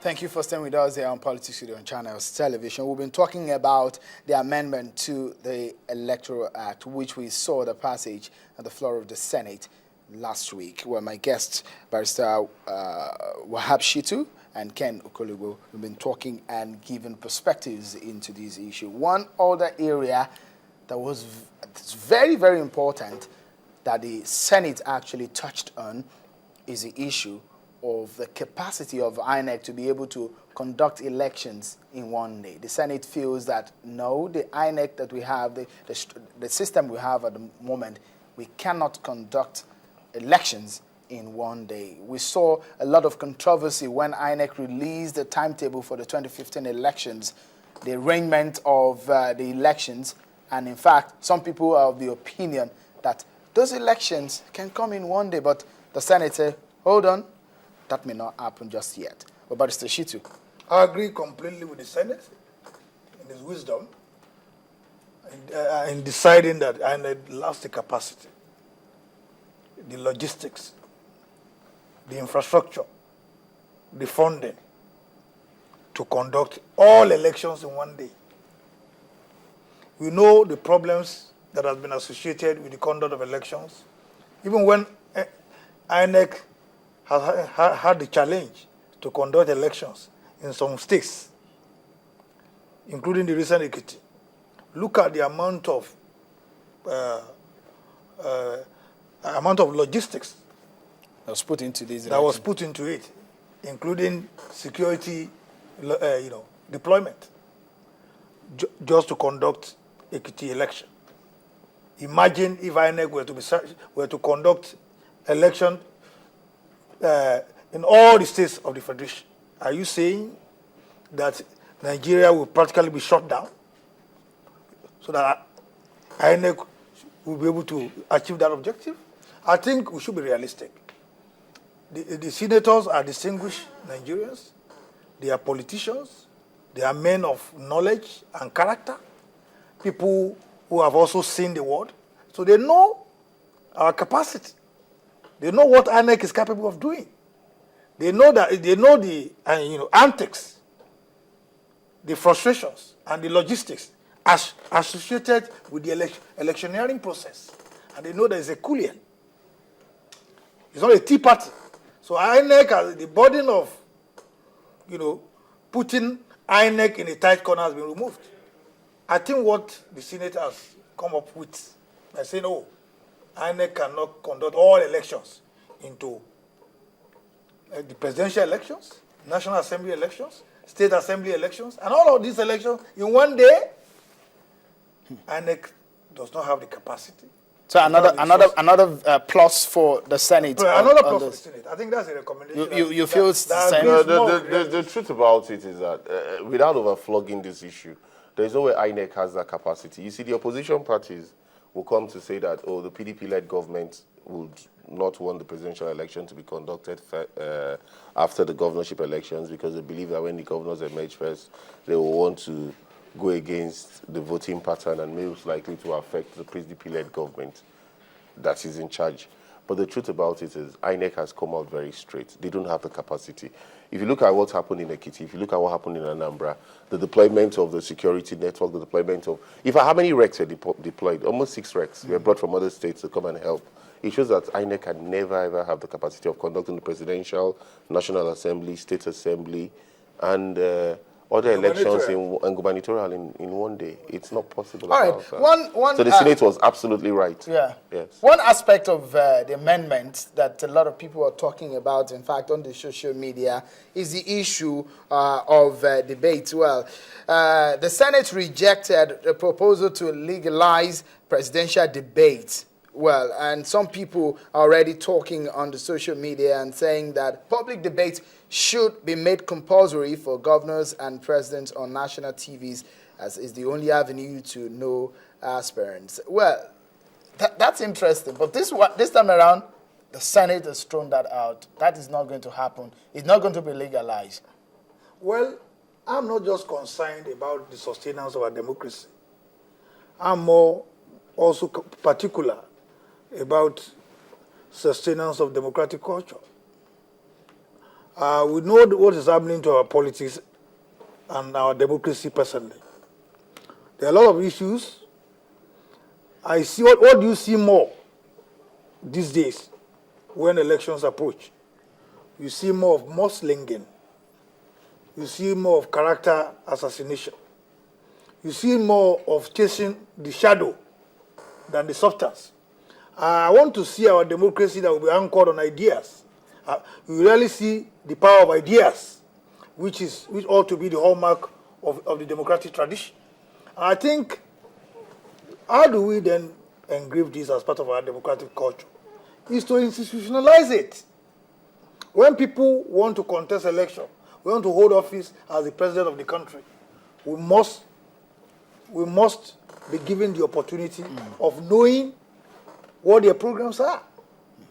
Thank you for staying with us here on Politics Studio on Channels Television. We've been talking about the amendment to the Electoral Act, which we saw the passage at the floor of the Senate last week, where my guests, Barrister Wahab Shitu and Ken Okoligo, have been talking and giving perspectives into this issue. One other area that was very, very important that the Senate actually touched on is the issue of the capacity of INEC to be able to conduct elections in one day. The Senate feels that no, the INEC that we have, the system we have at the moment, we cannot conduct elections in one day. We saw a lot of controversy when INEC released the timetable for the 2015 elections, the arrangement of the elections, and in fact, some people are of the opinion that those elections can come in one day, but the Senate said, hold on, that may not happen just yet. But Barrister Shitu. I agree completely with the Senate in its wisdom in deciding that INEC lacks the capacity, the logistics, the infrastructure, the funding to conduct all elections in one day. We know the problems that have been associated with the conduct of elections. Even when INEC has had the challenge to conduct elections in some states, including the recent Ekiti. Look at the amount of logistics that was put into this. That was put into it, including security, deployment, just to conduct Ekiti election. Imagine if INEC were to conduct election in all the states of the Federation. Are you saying that Nigeria will practically be shut down so that INEC will be able to achieve that objective? I think we should be realistic. The senators are distinguished Nigerians. They are politicians. They are men of knowledge and character, people who have also seen the world. So they know our capacity. They know what INEC is capable of doing. They know the antics, the frustrations, and the logistics associated with the electioneering process. And they know there is a Kulian. It's not a tea party. So INEC has the burden of, putting INEC in a tight corner has been removed. I think what the Senate has come up with by saying, INEC cannot conduct all elections into the presidential elections, National Assembly elections, State Assembly elections, and all of these elections in one day. INEC does not have the capacity. So another plus for the Senate. Another plus for the Senate. I think that's a recommendation. You feel the same? The truth about it is that without overflogging this issue, there is no way INEC has that capacity. You see, the opposition parties will come to say that, the PDP-led government would not want the presidential election to be conducted after the governorship elections because they believe that when the governors emerge first, they will want to go against the voting pattern and most likely to affect the PDP-led government that is in charge. But the truth about it is INEC has come out very straight. They don't have the capacity. If you look at what happened in Ekiti, if you look at what happened in Anambra, the deployment of the security network, the deployment of... how many RECs were deployed? Almost 6 RECs were brought from other states to come and help. It shows that INEC can never, ever have the capacity of conducting the presidential, National Assembly, State Assembly, and other elections and gubernatorial in one day. It's not possible. All right. So the Senate was absolutely right. Yeah. Yes. One aspect of the amendment that a lot of people are talking about, in fact, on the social media, is the issue of debate. Well, the Senate rejected a proposal to legalize presidential debate. Well, and some people are already talking on the social media and saying that public debate should be made compulsory for governors and presidents on national TVs, as is the only avenue to know aspirants. Well, that's interesting. But this time around, the Senate has thrown that out. That is not going to happen. It's not going to be legalized. Well, I'm not just concerned about the sustenance of our democracy. I'm more also particular about sustenance of democratic culture. We know what is happening to our politics and our democracy personally. There are a lot of issues. I see what do you see more these days when elections approach? You see more of mudslinging. You see more of character assassination. You see more of chasing the shadow than the substance. I want to see our democracy that will be anchored on ideas. You rarely see the power of ideas, which ought to be the hallmark of the democratic tradition. And I think, how do we then engrave this as part of our democratic culture? Is to institutionalize it. When people want to contest election, we want to hold office as the president of the country, we must be given the opportunity of knowing what their programs are.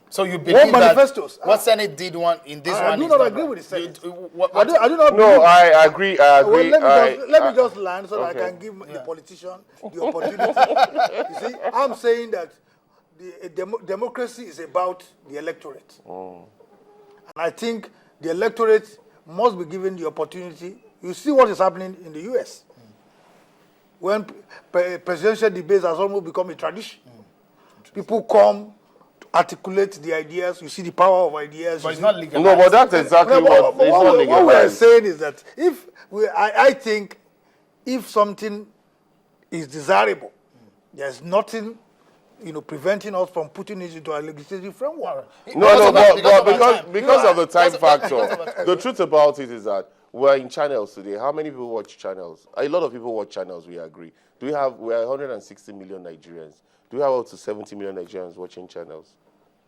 So you believe manifestos that what Senate did in this one? I do not agree with the Senate. I do not. No, I agree. Well, let me just land so that I can give the politician the opportunity. You see, I'm saying that democracy is about the electorate. And I think the electorate must be given the opportunity. You see what is happening in the U.S. When presidential debates has almost become a tradition. People come to articulate the ideas. You see the power of ideas. But it's not legalized. No, but that's exactly what we are saying is that I think if something is desirable, there's nothing preventing us from putting it into our legislative framework. No, because of the time factor. The truth about it is that we're in channels today. How many people watch channels? A lot of people watch channels, we agree. We're 160 million Nigerians. Do we have up to 70 million Nigerians watching channels?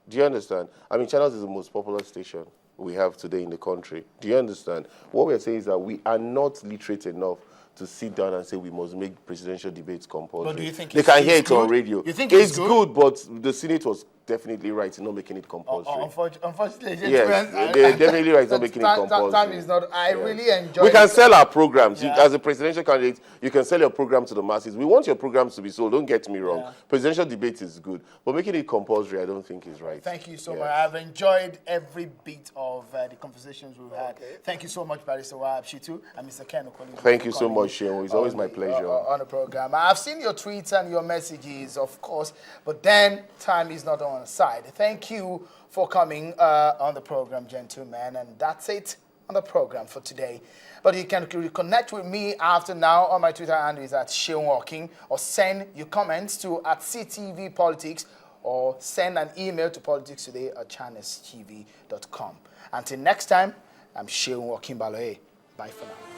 Do you understand? I mean, channels is the most popular station we have today in the country. Do you understand? What we're saying is that we are not literate enough to sit down and say we must make presidential debates compulsory. But do you think they can hear it on radio? You think it's good, but the Senate was definitely right in not making it compulsory. Unfortunately, yes, they're definitely right in not making it compulsory. Time is not. I really enjoy. We can sell our programs. As a presidential candidate, you can sell your program to the masses. We want your programs to be sold. Don't get me wrong. Presidential debate is good, but making it compulsory, I don't think is right. Thank you so much. I've enjoyed every bit of the conversations we've had. Thank you so much, Barrister Wahab Shitu and Mr. Ken Okoli. Thank you so much, Sheon. It's always my pleasure. On the program. I've seen your tweets and your messages, of course, but then time is not on our side. Thank you for coming on the program, gentlemen, and that's it on the program for today. But you can connect with me after now on my Twitter handle is at Sheon Walking, or send your comments to @CTV Politics, or send an email to politicstoday@channelstv.com. Until next time, I'm Sheon Walking Baloe. Bye for now.